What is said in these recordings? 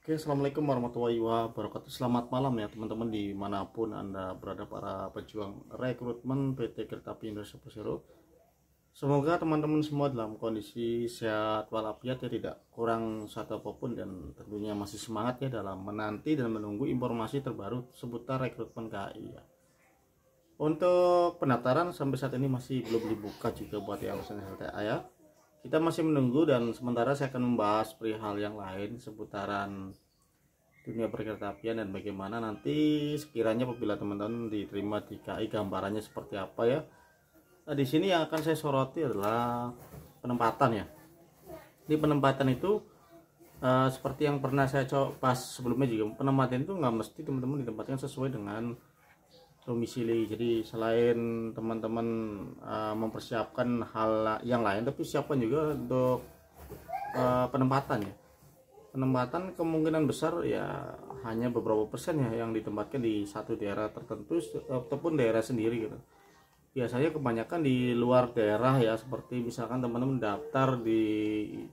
Oke, assalamualaikum warahmatullahi wabarakatuh. Selamat malam ya teman-teman dimanapun anda berada, para pejuang rekrutmen PT Kereta Api Indonesia Persero. Semoga teman-teman semua dalam kondisi sehat walafiat ya, tidak kurang satu apapun, dan tentunya masih semangat ya dalam menanti dan menunggu informasi terbaru seputar rekrutmen KAI ya. Untuk pendaftaran sampai saat ini masih belum dibuka juga buat yang LTA ya. Kita masih menunggu, dan sementara saya akan membahas perihal yang lain seputaran dunia perkeretaapian dan bagaimana nanti sekiranya apabila teman-teman diterima di KAI gambarannya seperti apa ya. Nah, di sini yang akan saya soroti adalah penempatan ya. Di penempatan itu seperti yang pernah saya coba sebelumnya juga, penempatan itu nggak mesti teman-teman ditempatkan sesuai dengan domisili. Jadi selain teman-teman mempersiapkan hal yang lain, tapi siapkan juga untuk penempatan ya. Penempatan kemungkinan besar ya hanya beberapa persen ya yang ditempatkan di satu daerah tertentu ataupun daerah sendiri gitu. Biasanya kebanyakan di luar daerah ya, seperti misalkan teman-teman daftar di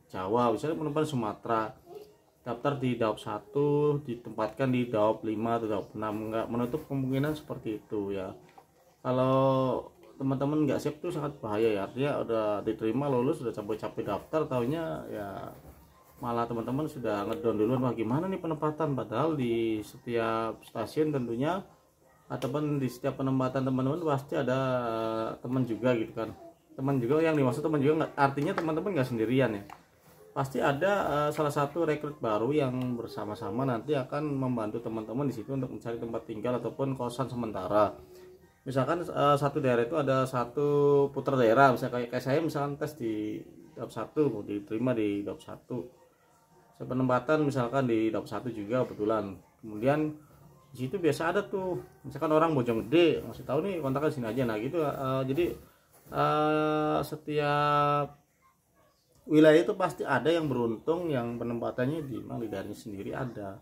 Jawa, misalnya penempatan Sumatera, daftar di Daop 1 ditempatkan di Daop 5 atau Daop 6, nggak menutup kemungkinan seperti itu ya. Kalau teman-teman nggak siap tuh sangat bahaya ya, artinya udah diterima lulus, udah capek-capek daftar, taunya ya malah teman-teman sudah ngedown duluan, wah gimana nih penempatan, padahal di setiap stasiun tentunya ataupun di setiap penempatan teman-teman pasti ada teman juga gitu kan. Teman juga, yang dimaksud teman juga nggak, artinya teman-teman nggak sendirian ya, pasti ada salah satu rekrut baru yang bersama-sama nanti akan membantu teman-teman di situ untuk mencari tempat tinggal ataupun kosan sementara. Misalkan satu daerah itu ada satu putra daerah, misalnya kayak saya misalkan tes di Daop 1 mau diterima di Daop 1, penempatan misalkan di Daop 1 juga kebetulan. Kemudian di situ biasa ada tuh misalkan orang Bojonggede, masih tahu nih kontaknya sini aja, nah gitu. Jadi setiap wilayah itu pasti ada yang beruntung yang penempatannya di daerahnya sendiri ada,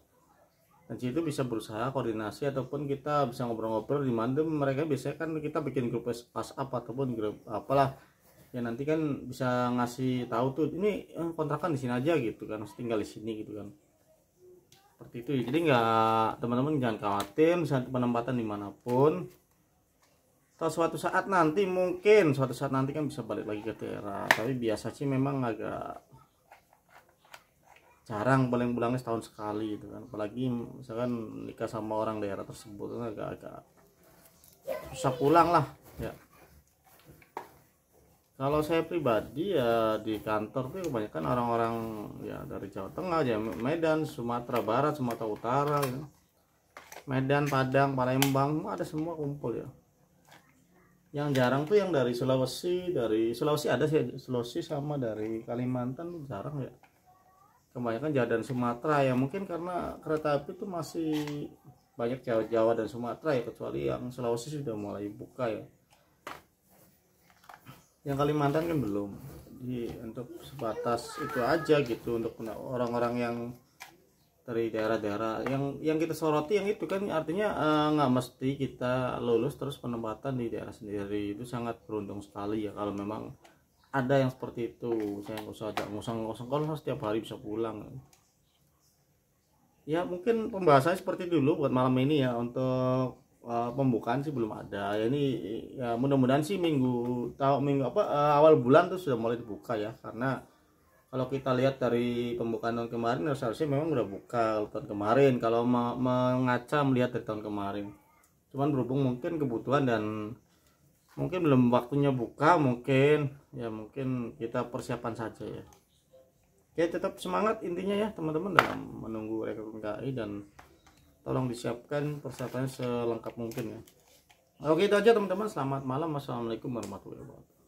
dan situ bisa berusaha koordinasi ataupun kita bisa ngobrol-ngobrol di mana mereka. Biasanya kan kita bikin grup WhatsApp ataupun grup apalah ya, nanti kan bisa ngasih tahu tuh ini kontrakan di sini aja gitu kan, tinggal di sini gitu kan, seperti itu. Jadi nggak, teman-teman jangan khawatir misalnya penempatan dimanapun, atau suatu saat nanti mungkin suatu saat nanti kan bisa balik lagi ke daerah, tapi biasa sih memang agak jarang, paling pulangnya setahun sekali gitu kan, apalagi misalkan nikah sama orang daerah tersebut kan agak-agak susah pulang lah ya. Kalau saya pribadi ya di kantor tuh kebanyakan orang-orang ya dari Jawa Tengah ya, Medan, Sumatera Barat, Sumatera Utara ya. Medan, Padang, Palembang ada semua kumpul ya. Yang jarang tuh yang dari Sulawesi ada sih, Sulawesi sama dari Kalimantan tuh jarang ya. Kebanyakan Jawa dan Sumatera ya, mungkin karena kereta api tuh masih banyak Jawa dan Sumatera ya, kecuali yang Sulawesi sudah mulai buka ya. Yang Kalimantan kan belum. Jadi untuk sebatas itu aja gitu untuk orang-orang yang dari daerah-daerah yang kita soroti, yang itu kan artinya nggak mesti kita lulus terus penempatan di daerah sendiri. Itu sangat beruntung sekali ya kalau memang ada yang seperti itu. Saya nggak usah ngosong-ngosong kalau setiap hari bisa pulang ya. Mungkin pembahasannya seperti dulu buat malam ini ya. Untuk pembukaan sih belum ada ya, ini ya mudah-mudahan sih minggu awal bulan tuh sudah mulai dibuka ya, karena kalau kita lihat dari pembukaan tahun kemarin seharusnya memang udah buka tahun kemarin kalau mengaca melihat dari tahun kemarin. Cuman berhubung mungkin kebutuhan dan mungkin belum waktunya buka, mungkin kita persiapan saja ya. Oke, tetap semangat intinya ya teman-teman dalam menunggu rekrutmen KAI, dan tolong disiapkan persiapannya selengkap mungkin ya. Oke, itu aja teman-teman. Selamat malam. Wassalamualaikum warahmatullahi wabarakatuh.